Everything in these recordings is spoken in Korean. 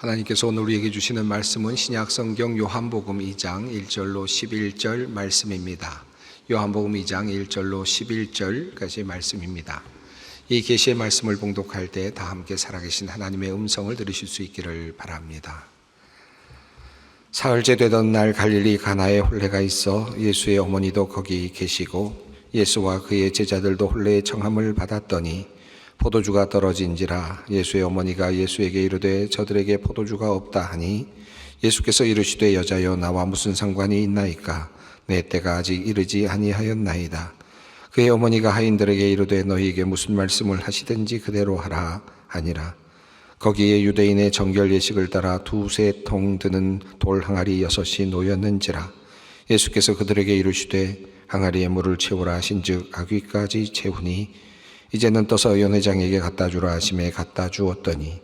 하나님께서 오늘 우리에게 주시는 말씀은 신약성경 요한복음 2장 1절로 11절 말씀입니다. 요한복음 2장 1절로 11절까지 말씀입니다. 이 계시의 말씀을 봉독할 때 다 함께 살아계신 하나님의 음성을 들으실 수 있기를 바랍니다. 사흘째 되던 날 갈릴리 가나에 혼례가 있어 예수의 어머니도 거기 계시고 예수와 그의 제자들도 혼례의 청함을 받았더니 포도주가 떨어진지라 예수의 어머니가 예수에게 이르되 저들에게 포도주가 없다 하니 예수께서 이르시되 여자여 나와 무슨 상관이 있나이까 내 때가 아직 이르지 아니하였나이다. 그의 어머니가 하인들에게 이르되 너희에게 무슨 말씀을 하시든지 그대로 하라 하니라. 거기에 유대인의 정결 예식을 따라 2-3통 드는 돌 항아리 6이 놓였는지라. 예수께서 그들에게 이르시되 항아리에 물을 채우라 하신즉 아귀까지 채우니 이제는 떠서 연회장에게 갖다 주라 하심에 갖다 주었더니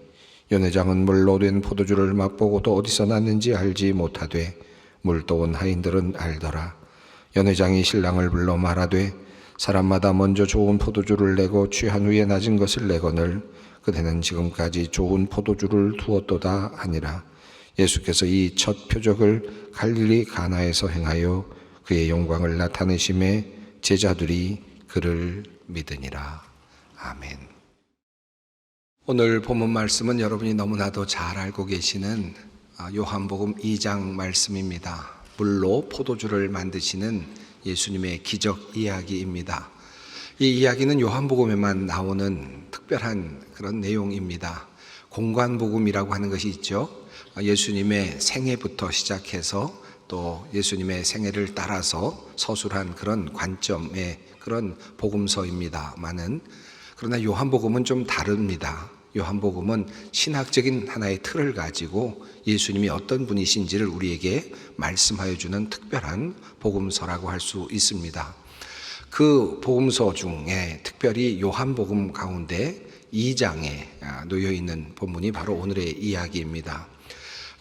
연회장은 물로 된 포도주를 맛보고도 어디서 났는지 알지 못하되 물도 온 하인들은 알더라. 연회장이 신랑을 불러 말하되 사람마다 먼저 좋은 포도주를 내고 취한 후에 낮은 것을 내거늘 그대는 지금까지 좋은 포도주를 두었도다 하니라. 예수께서 이 첫 표적을 갈릴리 가나에서 행하여 그의 영광을 나타내심에 제자들이 그를 믿으니라. 아멘. 오늘 본문 말씀은 여러분이 너무나도 잘 알고 계시는 요한복음 2장 말씀입니다. 물로 포도주를 만드시는 예수님의 기적 이야기입니다. 이 이야기는 요한복음에만 나오는 특별한 그런 내용입니다. 공관복음이라고 하는 것이 있죠. 예수님의 생애부터 시작해서 또 예수님의 생애를 따라서 서술한 그런 관점의 그런 복음서입니다만은 그러나 요한복음은 좀 다릅니다. 요한복음은 신학적인 하나의 틀을 가지고 예수님이 어떤 분이신지를 우리에게 말씀하여 주는 특별한 복음서라고 할 수 있습니다. 그 복음서 중에 특별히 요한복음 가운데 2장에 놓여 있는 본문이 바로 오늘의 이야기입니다.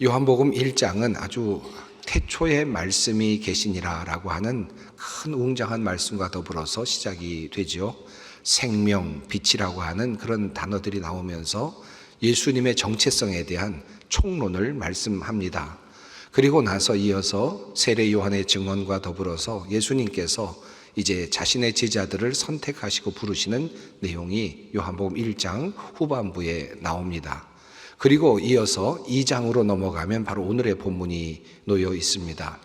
요한복음 1장은 아주 태초에 말씀이 계시니라라고 하는 큰 웅장한 말씀과 더불어서 시작이 되죠. 생명, 빛이라고 하는 그런 단어들이 나오면서 예수님의 정체성에 대한 총론을 말씀합니다. 그리고 나서 이어서 세례 요한의 증언과 더불어서 예수님께서 이제 자신의 제자들을 선택하시고 부르시는 내용이 요한복음 1장 후반부에 나옵니다. 그리고 이어서 2장으로 넘어가면 바로 오늘의 본문이 놓여 있습니다.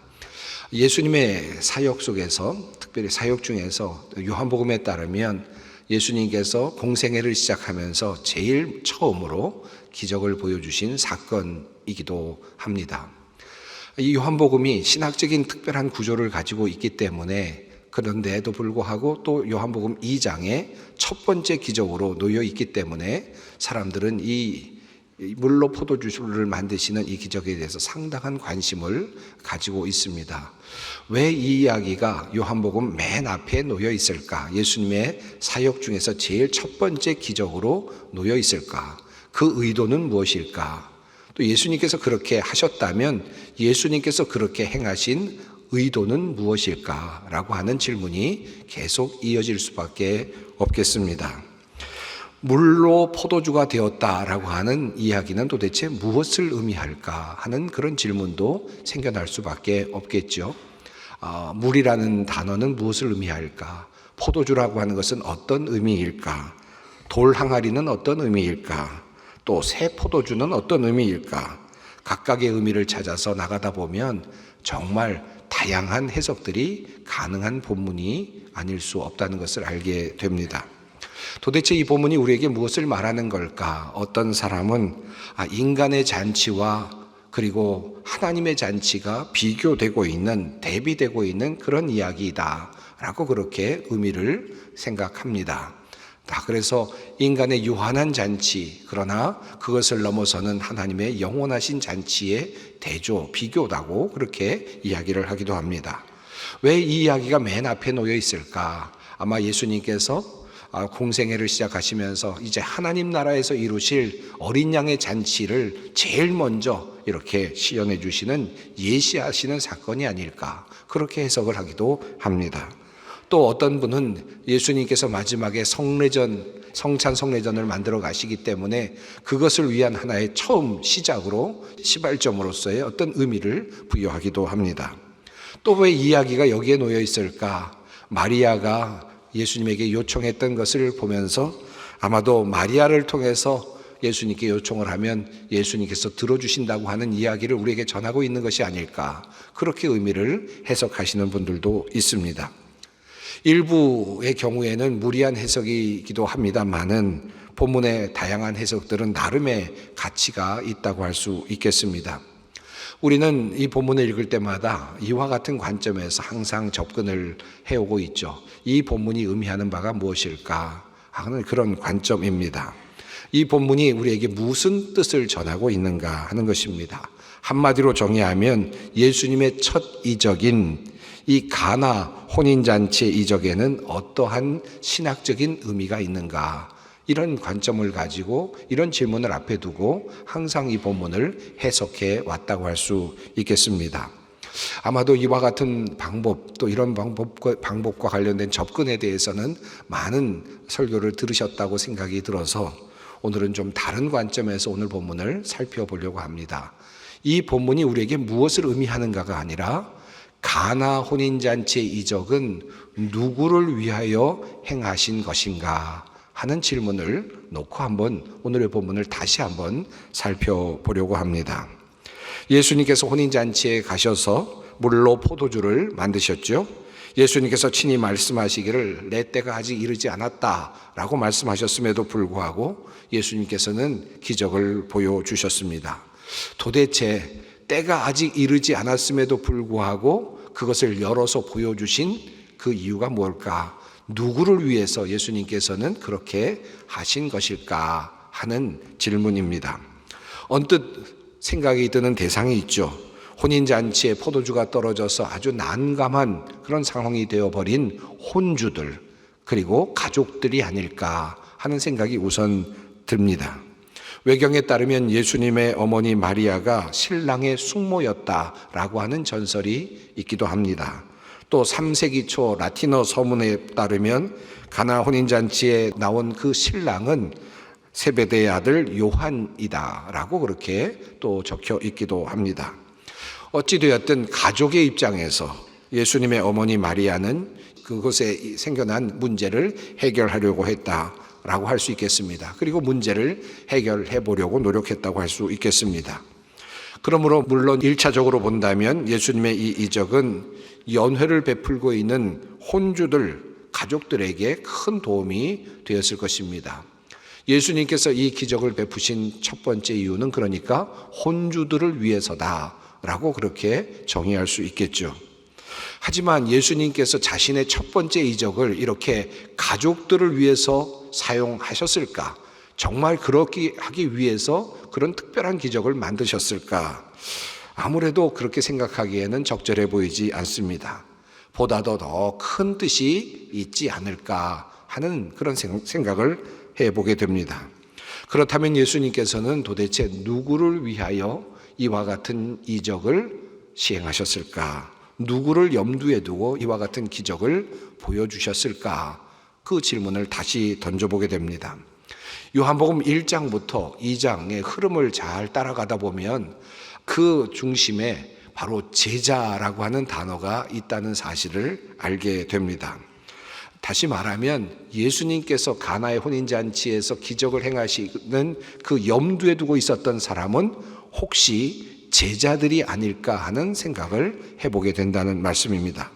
예수님의 사역 속에서 특별히 사역 중에서 요한복음에 따르면 예수님께서 공생애를 시작하면서 제일 처음으로 기적을 보여주신 사건이기도 합니다. 이 요한복음이 신학적인 특별한 구조를 가지고 있기 때문에 그런데도 불구하고 또 요한복음 2장의 첫 번째 기적으로 놓여 있기 때문에 사람들은 이 물로 포도주를 만드시는 이 기적에 대해서 상당한 관심을 가지고 있습니다. 왜 이 이야기가 요한복음 맨 앞에 놓여 있을까? 예수님의 사역 중에서 제일 첫 번째 기적으로 놓여 있을까? 그 의도는 무엇일까? 또 예수님께서 그렇게 하셨다면 예수님께서 그렇게 행하신 의도는 무엇일까? 라고 하는 질문이 계속 이어질 수밖에 없겠습니다. 물로 포도주가 되었다라고 하는 이야기는 도대체 무엇을 의미할까 하는 그런 질문도 생겨날 수밖에 없겠죠. 물이라는 단어는 무엇을 의미할까? 포도주라고 하는 것은 어떤 의미일까? 돌 항아리는 어떤 의미일까? 또 새 포도주는 어떤 의미일까? 각각의 의미를 찾아서 나가다 보면 정말 다양한 해석들이 가능한 본문이 아닐 수 없다는 것을 알게 됩니다. 도대체 이 본문이 우리에게 무엇을 말하는 걸까? 어떤 사람은 인간의 잔치와 그리고 하나님의 잔치가 비교되고 있는, 대비되고 있는 그런 이야기이다 라고 그렇게 의미를 생각합니다. 그래서 인간의 유한한 잔치, 그러나 그것을 넘어서는 하나님의 영원하신 잔치의 대조, 비교다고 그렇게 이야기를 하기도 합니다. 왜 이 이야기가 맨 앞에 놓여 있을까? 아마 예수님께서 공생애를 시작하시면서 이제 하나님 나라에서 이루실 어린 양의 잔치를 제일 먼저 이렇게 시연해 주시는, 예시하시는 사건이 아닐까, 그렇게 해석을 하기도 합니다. 또 어떤 분은 예수님께서 마지막에 성례전 성찬 성례전을 만들어 가시기 때문에 그것을 위한 하나의 처음 시작으로 시발점으로서의 어떤 의미를 부여하기도 합니다. 또 왜 이야기가 여기에 놓여 있을까? 마리아가 예수님에게 요청했던 것을 보면서 아마도 마리아를 통해서 예수님께 요청을 하면 예수님께서 들어주신다고 하는 이야기를 우리에게 전하고 있는 것이 아닐까, 그렇게 의미를 해석하시는 분들도 있습니다. 일부의 경우에는 무리한 해석이기도 합니다만은 본문의 다양한 해석들은 나름의 가치가 있다고 할 수 있겠습니다. 우리는 이 본문을 읽을 때마다 이와 같은 관점에서 항상 접근을 해오고 있죠. 이 본문이 의미하는 바가 무엇일까 하는 그런 관점입니다. 이 본문이 우리에게 무슨 뜻을 전하고 있는가 하는 것입니다. 한마디로 정의하면 예수님의 첫 이적인 이 가나 혼인잔치의 이적에는 어떠한 신학적인 의미가 있는가, 이런 관점을 가지고 이런 질문을 앞에 두고 항상 이 본문을 해석해 왔다고 할 수 있겠습니다. 아마도 이와 같은 방법, 또 이런 방법과 관련된 접근에 대해서는 많은 설교를 들으셨다고 생각이 들어서 오늘은 좀 다른 관점에서 오늘 본문을 살펴보려고 합니다. 이 본문이 우리에게 무엇을 의미하는가가 아니라 가나 혼인잔치의 이적은 누구를 위하여 행하신 것인가 하는 질문을 놓고 한번 오늘의 본문을 다시 한번 살펴보려고 합니다. 예수님께서 혼인잔치에 가셔서 물로 포도주를 만드셨죠. 예수님께서 친히 말씀하시기를 내 때가 아직 이르지 않았다라고 말씀하셨음에도 불구하고 예수님께서는 기적을 보여주셨습니다. 도대체 때가 아직 이르지 않았음에도 불구하고 그것을 열어서 보여주신 그 이유가 뭘까? 누구를 위해서 예수님께서는 그렇게 하신 것일까 하는 질문입니다. 언뜻 생각이 드는 대상이 있죠. 혼인잔치에 포도주가 떨어져서 아주 난감한 그런 상황이 되어버린 혼주들, 그리고 가족들이 아닐까 하는 생각이 우선 듭니다. 외경에 따르면 예수님의 어머니 마리아가 신랑의 숙모였다라고 하는 전설이 있기도 합니다. 또 3세기 초 라틴어 서문에 따르면 가나 혼인잔치에 나온 그 신랑은 세베대의 아들 요한이다라고 그렇게 또 적혀 있기도 합니다. 어찌되었든 가족의 입장에서 예수님의 어머니 마리아는 그곳에 생겨난 문제를 해결하려고 했다라고 할 수 있겠습니다. 그리고 문제를 해결해 보려고 노력했다고 할 수 있겠습니다. 그러므로 물론 1차적으로 본다면 예수님의 이 이적은 연회를 베풀고 있는 혼주들, 가족들에게 큰 도움이 되었을 것입니다. 예수님께서 이 기적을 베푸신 첫 번째 이유는 그러니까 혼주들을 위해서다라고 그렇게 정의할 수 있겠죠. 하지만 예수님께서 자신의 첫 번째 이적을 이렇게 가족들을 위해서 사용하셨을까? 정말 그렇게 하기 위해서 그런 특별한 기적을 만드셨을까? 아무래도 그렇게 생각하기에는 적절해 보이지 않습니다. 보다도 더 큰 뜻이 있지 않을까 하는 그런 생각을 해보게 됩니다. 그렇다면 예수님께서는 도대체 누구를 위하여 이와 같은 이적을 시행하셨을까? 누구를 염두에 두고 이와 같은 기적을 보여주셨을까? 그 질문을 다시 던져보게 됩니다. 요한복음 1장부터 2장의 흐름을 잘 따라가다 보면 그 중심에 바로 제자라고 하는 단어가 있다는 사실을 알게 됩니다. 다시 말하면 예수님께서 가나의 혼인잔치에서 기적을 행하시는 그 염두에 두고 있었던 사람은 혹시 제자들이 아닐까 하는 생각을 해보게 된다는 말씀입니다.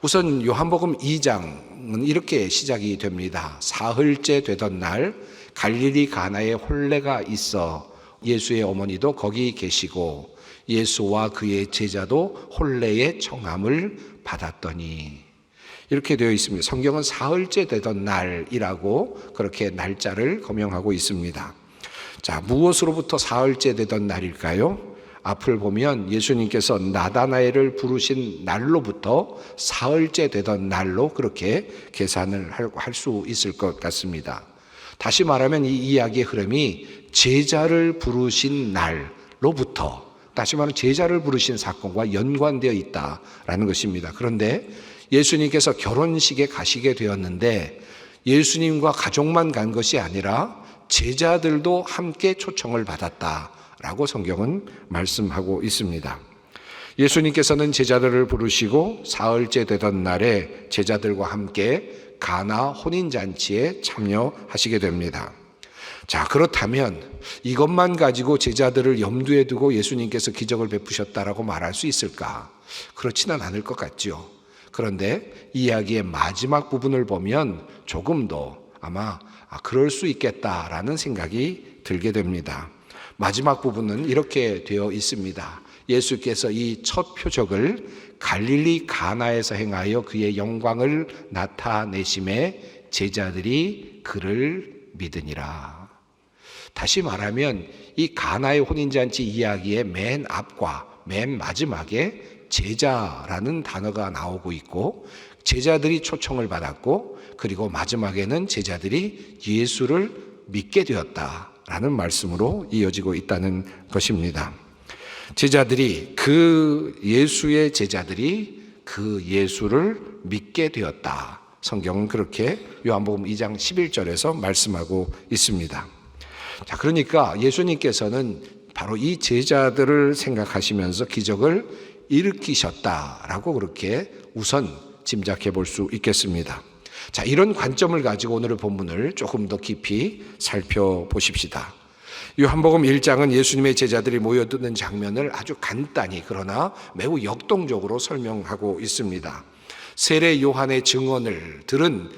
우선 요한복음 2장은 이렇게 시작이 됩니다. 사흘째 되던 날 갈릴리 가나에 혼례가 있어 예수의 어머니도 거기 계시고 예수와 그의 제자도 혼례의 청함을 받았더니, 이렇게 되어 있습니다. 성경은 사흘째 되던 날이라고 그렇게 날짜를 거명하고 있습니다. 자, 무엇으로부터 사흘째 되던 날일까요? 앞을 보면 예수님께서 나다나엘을 부르신 날로부터 사흘째 되던 날로 그렇게 계산을 할 수 있을 것 같습니다. 다시 말하면 이 이야기의 흐름이 제자를 부르신 날로부터, 다시 말하면 제자를 부르신 사건과 연관되어 있다라는 것입니다. 그런데 예수님께서 결혼식에 가시게 되었는데 예수님과 가족만 간 것이 아니라 제자들도 함께 초청을 받았다라고 성경은 말씀하고 있습니다. 예수님께서는 제자들을 부르시고 사흘째 되던 날에 제자들과 함께 가나 혼인잔치에 참여하시게 됩니다. 자, 그렇다면 이것만 가지고 제자들을 염두에 두고 예수님께서 기적을 베푸셨다라고 말할 수 있을까? 그렇지는 않을 것 같죠. 그런데 이야기의 마지막 부분을 보면 조금 더 아마 그럴 수 있겠다라는 생각이 들게 됩니다. 마지막 부분은 이렇게 되어 있습니다. 예수께서 이 첫 표적을 갈릴리 가나에서 행하여 그의 영광을 나타내심에 제자들이 그를 믿으니라. 다시 말하면 이 가나의 혼인잔치 이야기의 맨 앞과 맨 마지막에 제자라는 단어가 나오고 있고, 제자들이 초청을 받았고, 그리고 마지막에는 제자들이 예수를 믿게 되었다라는 말씀으로 이어지고 있다는 것입니다. 제자들이 예수의 제자들이 그 예수를 믿게 되었다. 성경은 그렇게 요한복음 2장 11절에서 말씀하고 있습니다. 자, 그러니까 예수님께서는 바로 이 제자들을 생각하시면서 기적을 일으키셨다라고 그렇게 우선 짐작해 볼 수 있겠습니다. 자, 이런 관점을 가지고 오늘의 본문을 조금 더 깊이 살펴보십시다. 요한복음 1장은 예수님의 제자들이 모여드는 장면을 아주 간단히 그러나 매우 역동적으로 설명하고 있습니다. 세례 요한의 증언을 들은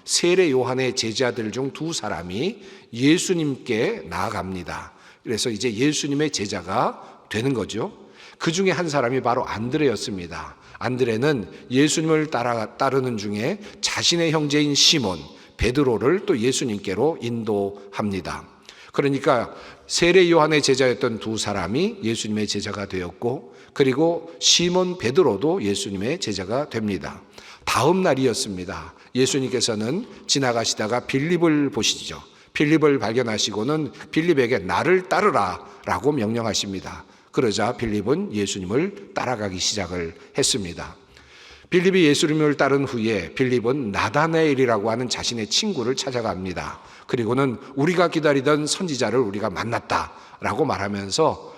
세례 요한의 제자들 중 두 사람이 예수님께 나아갑니다. 그래서 이제 예수님의 제자가 되는 거죠. 그 중에 한 사람이 바로 안드레였습니다. 안드레는 예수님을 따르는 중에 자신의 형제인 시몬, 베드로를 또 예수님께로 인도합니다. 그러니까 세례 요한의 제자였던 두 사람이 예수님의 제자가 되었고, 그리고 시몬 베드로도 예수님의 제자가 됩니다. 다음 날이었습니다. 예수님께서는 지나가시다가 빌립을 보시죠. 빌립을 발견하시고는 빌립에게 나를 따르라 라고 명령하십니다. 그러자 빌립은 예수님을 따라가기 시작을 했습니다. 빌립이 예수님을 따른 후에 빌립은 나다나엘이라고 하는 자신의 친구를 찾아갑니다. 그리고는 우리가 기다리던 선지자를 우리가 만났다라고 말하면서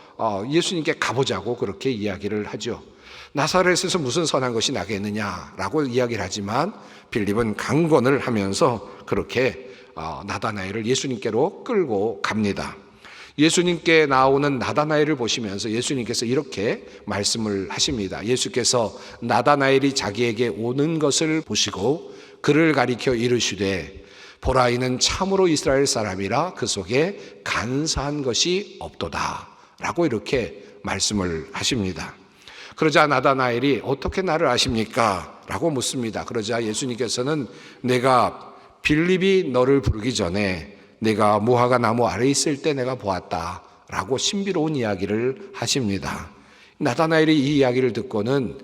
예수님께 가보자고 그렇게 이야기를 하죠. 나사렛에서 무슨 선한 것이 나겠느냐라고 이야기를 하지만 빌립은 강권을 하면서 그렇게 나다나엘을 예수님께로 끌고 갑니다. 예수님께 나오는 나다나엘을 보시면서 예수님께서 이렇게 말씀을 하십니다. 예수께서 나다나엘이 자기에게 오는 것을 보시고 그를 가리켜 이르시되 보라, 이는 참으로 이스라엘 사람이라 그 속에 간사한 것이 없도다 라고 이렇게 말씀을 하십니다. 그러자 나다나엘이 어떻게 나를 아십니까? 라고 묻습니다. 그러자 예수님께서는 내가 빌립이 너를 부르기 전에 내가 무화과 나무 아래 있을 때 내가 보았다 라고 신비로운 이야기를 하십니다. 나다나엘이 이 이야기를 듣고는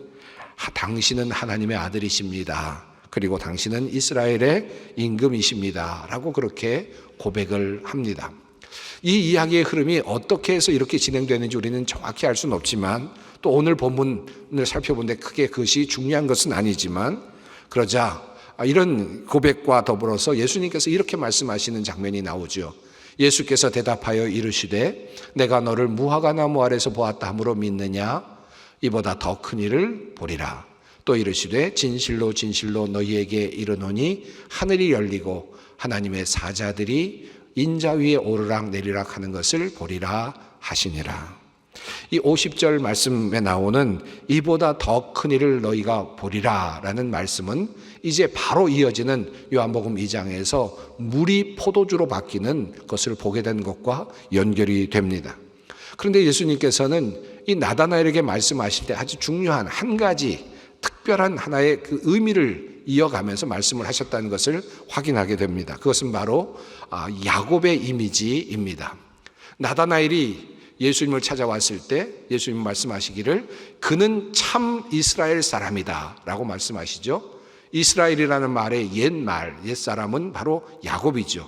당신은 하나님의 아들이십니다. 그리고 당신은 이스라엘의 임금이십니다 라고 그렇게 고백을 합니다. 이 이야기의 흐름이 어떻게 해서 이렇게 진행되는지 우리는 정확히 알 수는 없지만, 또 오늘 본문을 살펴보는데 크게 그것이 중요한 것은 아니지만, 그러자 이런 고백과 더불어서 예수님께서 이렇게 말씀하시는 장면이 나오죠. 예수께서 대답하여 이르시되 내가 너를 무화과 나무 아래서 보았다 함으로 믿느냐? 이보다 더 큰 일을 보리라. 또 이르시되 진실로 진실로 너희에게 이르노니 하늘이 열리고 하나님의 사자들이 인자 위에 오르락 내리락 하는 것을 보리라 하시니라. 이 50절 말씀에 나오는 이보다 더 큰 일을 너희가 보리라 라는 말씀은 이제 바로 이어지는 요한복음 2장에서 물이 포도주로 바뀌는 것을 보게 된 것과 연결이 됩니다. 그런데 예수님께서는 이 나다나엘에게 말씀하실 때 아주 중요한 한 가지 특별한 하나의 그 의미를 이어가면서 말씀을 하셨다는 것을 확인하게 됩니다. 그것은 바로 야곱의 이미지입니다. 나다나엘이 예수님을 찾아왔을 때 예수님 말씀하시기를 그는 참 이스라엘 사람이다 라고 말씀하시죠. 이스라엘이라는 말의 옛사람은 바로 야곱이죠.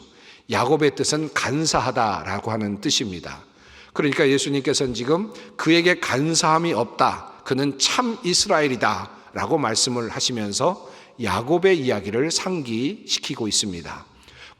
야곱의 뜻은 간사하다라고 하는 뜻입니다. 그러니까 예수님께서는 지금 그에게 간사함이 없다, 그는 참 이스라엘이다 라고 말씀을 하시면서 야곱의 이야기를 상기시키고 있습니다.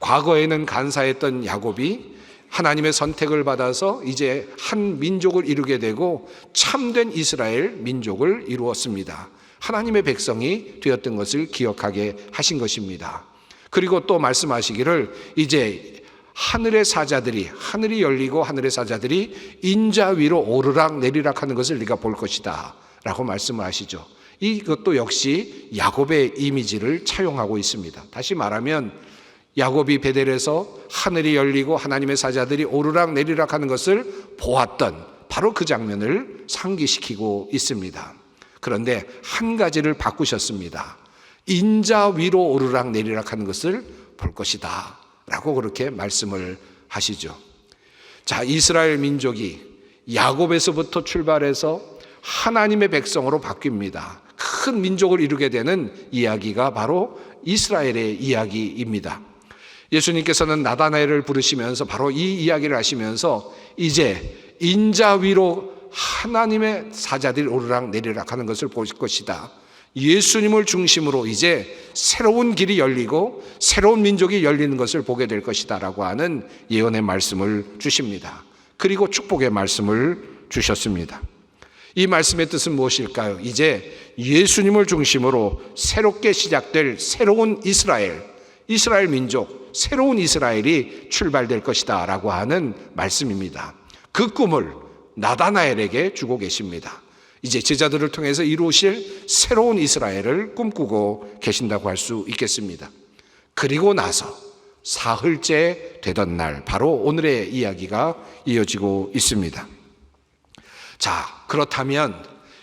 과거에는 간사했던 야곱이 하나님의 선택을 받아서 이제 한 민족을 이루게 되고 참된 이스라엘 민족을 이루었습니다. 하나님의 백성이 되었던 것을 기억하게 하신 것입니다. 그리고 또 말씀하시기를 이제 하늘의 사자들이, 하늘이 열리고 하늘의 사자들이 인자 위로 오르락 내리락 하는 것을 네가 볼 것이다 라고 말씀을 하시죠. 이것도 역시 야곱의 이미지를 차용하고 있습니다. 다시 말하면 야곱이 베델에서 하늘이 열리고 하나님의 사자들이 오르락 내리락 하는 것을 보았던 바로 그 장면을 상기시키고 있습니다. 그런데 한 가지를 바꾸셨습니다. 인자 위로 오르락 내리락 하는 것을 볼 것이다 라고 그렇게 말씀을 하시죠. 자, 이스라엘 민족이 야곱에서부터 출발해서 하나님의 백성으로 바뀝니다. 큰 민족을 이루게 되는 이야기가 바로 이스라엘의 이야기입니다. 예수님께서는 나다나엘을 부르시면서 바로 이 이야기를 하시면서 이제 인자 위로 하나님의 사자들이 오르락 내리락 하는 것을 보실 것이다. 예수님을 중심으로 이제 새로운 길이 열리고 새로운 민족이 열리는 것을 보게 될 것이다 라고 하는 예언의 말씀을 주십니다. 그리고 축복의 말씀을 주셨습니다. 이 말씀의 뜻은 무엇일까요? 이제 예수님을 중심으로 새롭게 시작될 새로운 이스라엘 민족, 새로운 이스라엘이 출발될 것이다 라고 하는 말씀입니다. 그 꿈을 나다나엘에게 주고 계십니다. 이제 제자들을 통해서 이루실 새로운 이스라엘을 꿈꾸고 계신다고 할 수 있겠습니다. 그리고 나서 사흘째 되던 날, 바로 오늘의 이야기가 이어지고 있습니다. 자, 그렇다면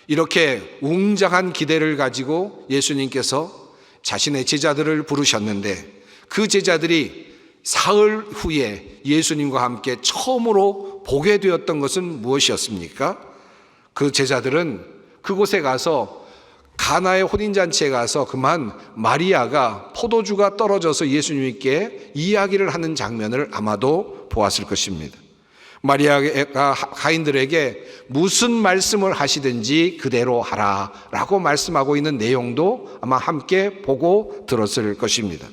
이렇게 웅장한 기대를 가지고 예수님께서 자신의 제자들을 부르셨는데 그 제자들이 사흘 후에 예수님과 함께 처음으로 보게 되었던 것은 무엇이었습니까? 그 제자들은 그곳에 가서 가나의 혼인잔치에 가서 그만 마리아가 포도주가 떨어져서 예수님께 이야기를 하는 장면을 아마도 보았을 것입니다. 마리아가 가인들에게 무슨 말씀을 하시든지 그대로 하라 라고 말씀하고 있는 내용도 아마 함께 보고 들었을 것입니다.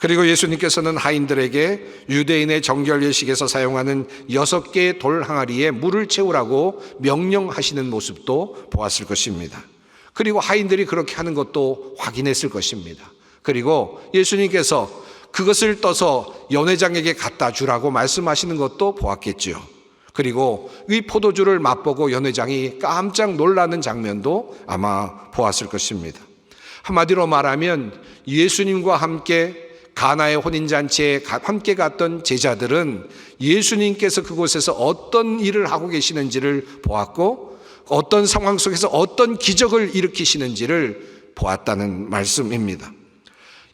그리고 예수님께서는 하인들에게 유대인의 정결 예식에서 사용하는 6개의 돌 항아리에 물을 채우라고 명령하시는 모습도 보았을 것입니다. 그리고 하인들이 그렇게 하는 것도 확인했을 것입니다. 그리고 예수님께서 그것을 떠서 연회장에게 갖다 주라고 말씀하시는 것도 보았겠죠. 그리고 이 포도주를 맛보고 연회장이 깜짝 놀라는 장면도 아마 보았을 것입니다. 한마디로 말하면 예수님과 함께 가나의 혼인잔치에 함께 갔던 제자들은 예수님께서 그곳에서 어떤 일을 하고 계시는지를 보았고 어떤 상황 속에서 어떤 기적을 일으키시는지를 보았다는 말씀입니다.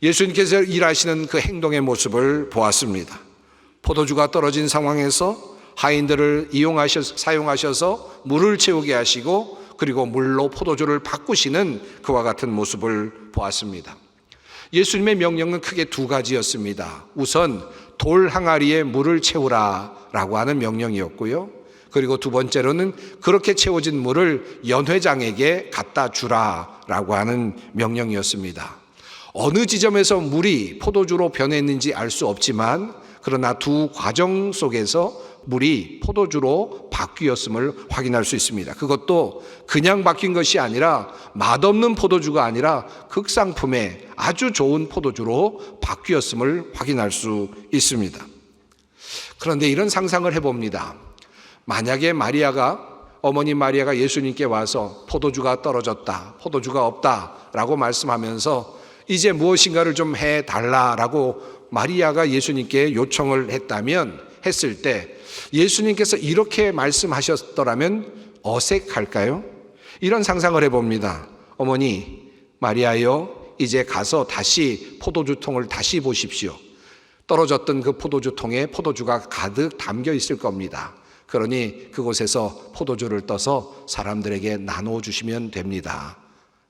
예수님께서 일하시는 그 행동의 모습을 보았습니다. 포도주가 떨어진 상황에서 하인들을 사용하셔서 물을 채우게 하시고 그리고 물로 포도주를 바꾸시는 그와 같은 모습을 보았습니다. 예수님의 명령은 크게 2가지였습니다. 우선 돌 항아리에 물을 채우라 라고 하는 명령이었고요. 그리고 2번째로는 그렇게 채워진 물을 연회장에게 갖다 주라 라고 하는 명령이었습니다. 어느 지점에서 물이 포도주로 변했는지 알 수 없지만 그러나 2 과정 속에서 물이 포도주로 바뀌었음을 확인할 수 있습니다. 그것도 그냥 바뀐 것이 아니라 맛없는 포도주가 아니라 극상품의 아주 좋은 포도주로 바뀌었음을 확인할 수 있습니다. 그런데 이런 상상을 해봅니다. 만약에 어머니 마리아가 예수님께 와서 포도주가 떨어졌다, 포도주가 없다라고 말씀하면서 이제 무엇인가를 좀 해달라라고 마리아가 예수님께 요청을 했을 때 예수님께서 이렇게 말씀하셨더라면 어색할까요? 이런 상상을 해봅니다. 어머니 마리아여, 이제 가서 다시 포도주통을 다시 보십시오. 떨어졌던 그 포도주통에 포도주가 가득 담겨 있을 겁니다. 그러니 그곳에서 포도주를 떠서 사람들에게 나눠주시면 됩니다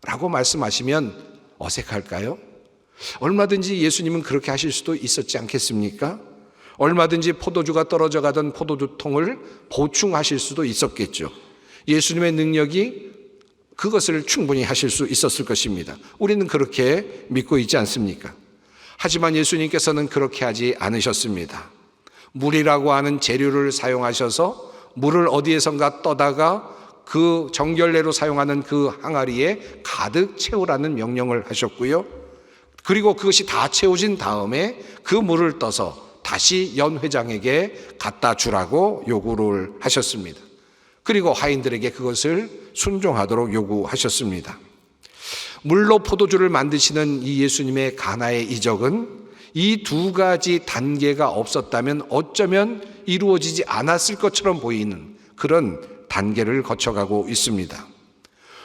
라고 말씀하시면 어색할까요? 얼마든지 예수님은 그렇게 하실 수도 있었지 않겠습니까? 얼마든지 포도주가 떨어져 가던 포도주통을 보충하실 수도 있었겠죠. 예수님의 능력이 그것을 충분히 하실 수 있었을 것입니다. 우리는 그렇게 믿고 있지 않습니까? 하지만 예수님께서는 그렇게 하지 않으셨습니다. 물이라고 하는 재료를 사용하셔서 물을 어디에선가 떠다가 그 정결례로 사용하는 그 항아리에 가득 채우라는 명령을 하셨고요. 그리고 그것이 다 채워진 다음에 그 물을 떠서 다시 연회장에게 갖다 주라고 요구를 하셨습니다. 그리고 하인들에게 그것을 순종하도록 요구하셨습니다. 물로 포도주를 만드시는 이 예수님의 가나의 이적은 이 두 가지 단계가 없었다면 어쩌면 이루어지지 않았을 것처럼 보이는 그런 단계를 거쳐가고 있습니다.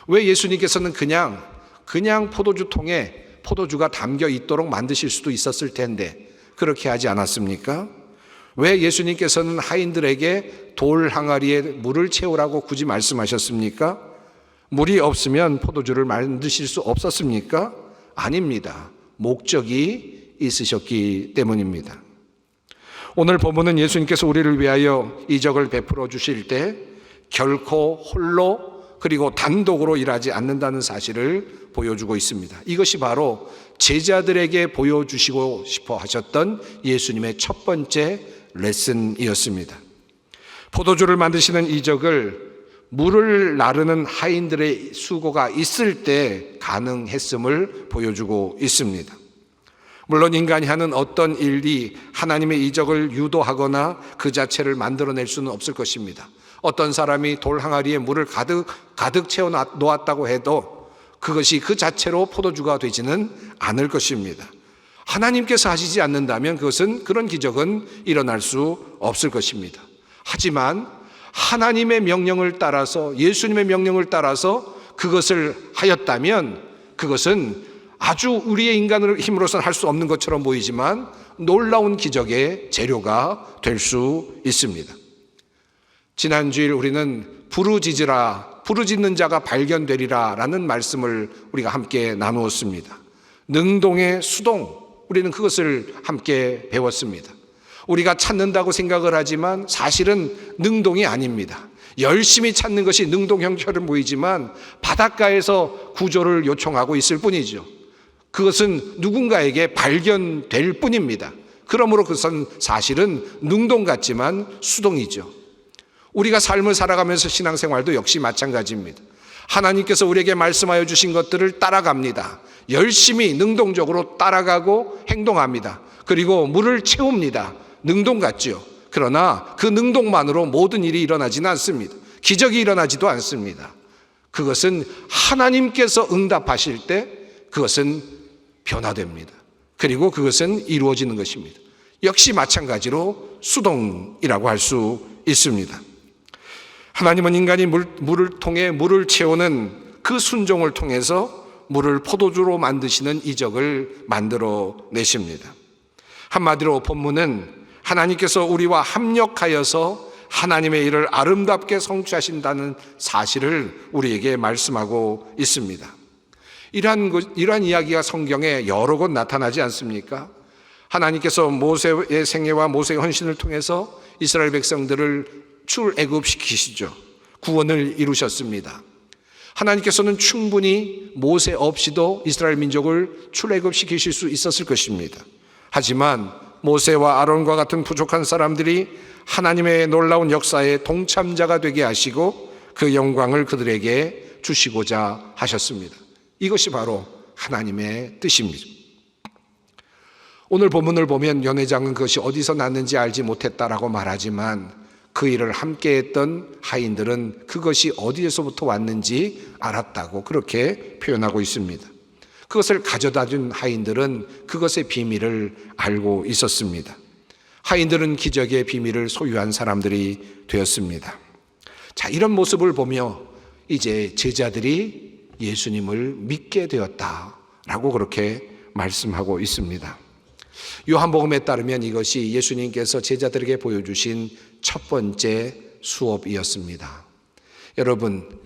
왜 예수님께서는 그냥 포도주통에 포도주가 담겨 있도록 만드실 수도 있었을 텐데 그렇게 하지 않았습니까? 왜 예수님께서는 하인들에게 돌 항아리에 물을 채우라고 굳이 말씀하셨습니까? 물이 없으면 포도주를 만드실 수 없었습니까? 아닙니다. 목적이 있으셨기 때문입니다. 오늘 본문은 예수님께서 우리를 위하여 이적을 베풀어 주실 때 결코 홀로 그리고 단독으로 일하지 않는다는 사실을 보여주고 있습니다. 이것이 바로 제자들에게 보여주시고 싶어 하셨던 예수님의 첫 번째 레슨이었습니다. 포도주를 만드시는 이적을 물을 나르는 하인들의 수고가 있을 때 가능했음을 보여주고 있습니다. 물론 인간이 하는 어떤 일이 하나님의 이적을 유도하거나 그 자체를 만들어낼 수는 없을 것입니다. 어떤 사람이 돌 항아리에 물을 가득 채워 놓았다고 해도 그것이 그 자체로 포도주가 되지는 않을 것입니다. 하나님께서 하시지 않는다면 그런 기적은 일어날 수 없을 것입니다. 하지만 하나님의 명령을 따라서 예수님의 명령을 따라서 그것을 하였다면 그것은 아주 우리의 인간의 힘으로서는 할 수 없는 것처럼 보이지만 놀라운 기적의 재료가 될 수 있습니다. 지난 주일 우리는 부르짖는 자가 발견되리라 라는 말씀을 우리가 함께 나누었습니다. 능동의 수동, 우리는 그것을 함께 배웠습니다. 우리가 찾는다고 생각을 하지만 사실은 능동이 아닙니다. 열심히 찾는 것이 능동 형처럼 보이지만 바닷가에서 구조를 요청하고 있을 뿐이죠. 그것은 누군가에게 발견될 뿐입니다. 그러므로 그것은 사실은 능동 같지만 수동이죠. 우리가 삶을 살아가면서 신앙생활도 역시 마찬가지입니다. 하나님께서 우리에게 말씀하여 주신 것들을 따라갑니다. 열심히 능동적으로 따라가고 행동합니다. 그리고 물을 채웁니다. 능동 같죠. 그러나 그 능동만으로 모든 일이 일어나지는 않습니다. 기적이 일어나지도 않습니다. 그것은 하나님께서 응답하실 때 그것은 변화됩니다. 그리고 그것은 이루어지는 것입니다. 역시 마찬가지로 수동이라고 할 수 있습니다. 하나님은 인간이 물을 통해 물을 채우는 그 순종을 통해서 물을 포도주로 만드시는 이적을 만들어 내십니다. 한마디로 본문은 하나님께서 우리와 합력하여서 하나님의 일을 아름답게 성취하신다는 사실을 우리에게 말씀하고 있습니다. 이러한 이야기가 성경에 여러 곳 나타나지 않습니까? 하나님께서 모세의 생애와 모세의 헌신을 통해서 이스라엘 백성들을 출애굽시키시죠. 구원을 이루셨습니다. 하나님께서는 충분히 모세 없이도 이스라엘 민족을 출애굽시키실 수 있었을 것입니다. 하지만 모세와 아론과 같은 부족한 사람들이 하나님의 놀라운 역사의 동참자가 되게 하시고 그 영광을 그들에게 주시고자 하셨습니다. 이것이 바로 하나님의 뜻입니다. 오늘 본문을 보면 연회장은 그것이 어디서 났는지 알지 못했다라고 말하지만 그 일을 함께했던 하인들은 그것이 어디에서부터 왔는지 알았다고 그렇게 표현하고 있습니다. 그것을 가져다 준 하인들은 그것의 비밀을 알고 있었습니다. 하인들은 기적의 비밀을 소유한 사람들이 되었습니다. 자, 이런 모습을 보며 이제 제자들이 예수님을 믿게 되었다라고 그렇게 말씀하고 있습니다. 요한복음에 따르면 이것이 예수님께서 제자들에게 보여주신 첫 번째 수업이었습니다. 여러분,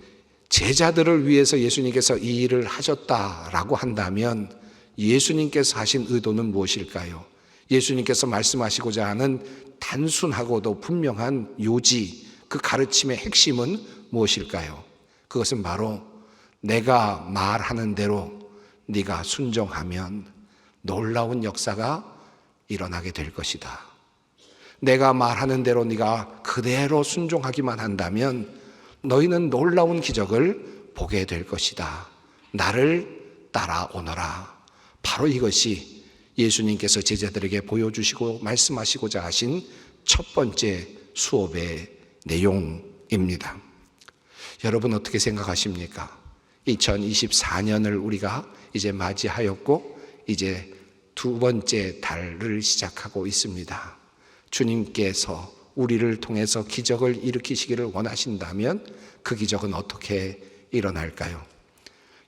제자들을 위해서 예수님께서 이 일을 하셨다라고 한다면 예수님께서 하신 의도는 무엇일까요? 예수님께서 말씀하시고자 하는 단순하고도 분명한 요지, 그 가르침의 핵심은 무엇일까요? 그것은 바로 내가 말하는 대로 네가 순종하면 놀라운 역사가 일어나게 될 것이다. 내가 말하는 대로 네가 그대로 순종하기만 한다면 너희는 놀라운 기적을 보게 될 것이다. 나를 따라오너라. 바로 이것이 예수님께서 제자들에게 보여주시고 말씀하시고자 하신 첫 번째 수업의 내용입니다. 여러분 어떻게 생각하십니까? 2024년을 우리가 이제 맞이하였고 이제 두 번째 달을 시작하고 있습니다. 주님께서 우리를 통해서 기적을 일으키시기를 원하신다면 그 기적은 어떻게 일어날까요?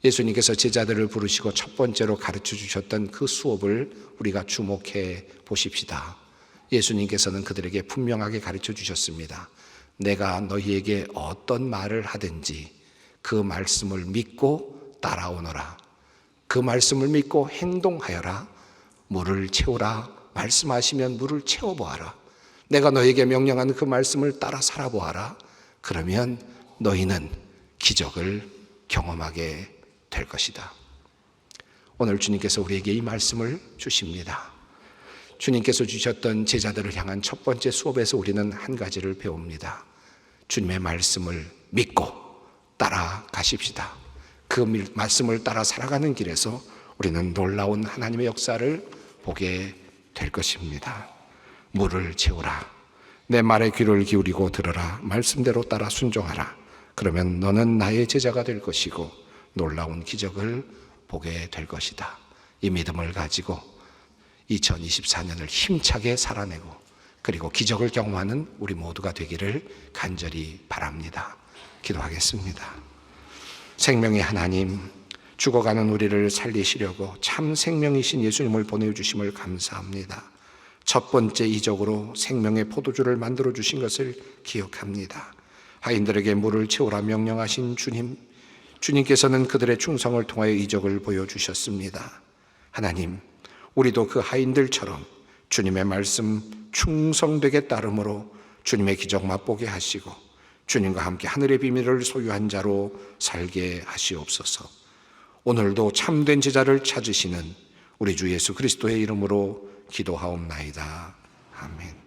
예수님께서 제자들을 부르시고 첫 번째로 가르쳐 주셨던 그 수업을 우리가 주목해 보십시다. 예수님께서는 그들에게 분명하게 가르쳐 주셨습니다. 내가 너희에게 어떤 말을 하든지 그 말씀을 믿고 따라오너라. 그 말씀을 믿고 행동하여라. 물을 채우라. 말씀하시면 물을 채워보아라. 내가 너에게 명령한 그 말씀을 따라 살아보아라. 그러면 너희는 기적을 경험하게 될 것이다. 오늘 주님께서 우리에게 이 말씀을 주십니다. 주님께서 주셨던 제자들을 향한 첫 번째 수업에서 우리는 한 가지를 배웁니다. 주님의 말씀을 믿고 따라가십시다. 그 말씀을 따라 살아가는 길에서 우리는 놀라운 하나님의 역사를 보게 될 것입니다. 물을 채우라. 내 말에 귀를 기울이고 들어라. 말씀대로 따라 순종하라. 그러면 너는 나의 제자가 될 것이고 놀라운 기적을 보게 될 것이다. 이 믿음을 가지고 2024년을 힘차게 살아내고 그리고 기적을 경험하는 우리 모두가 되기를 간절히 바랍니다. 기도하겠습니다. 생명의 하나님, 죽어가는 우리를 살리시려고 참 생명이신 예수님을 보내주심을 감사합니다. 첫 번째 이적으로 생명의 포도주를 만들어 주신 것을 기억합니다. 하인들에게 물을 채우라 명령하신 주님, 주님께서는 그들의 충성을 통하여 이적을 보여주셨습니다. 하나님, 우리도 그 하인들처럼 주님의 말씀 충성되게 따름으로 주님의 기적 맛보게 하시고 주님과 함께 하늘의 비밀을 소유한 자로 살게 하시옵소서. 오늘도 참된 제자를 찾으시는 우리 주 예수 그리스도의 이름으로 기도하옵나이다. 아멘.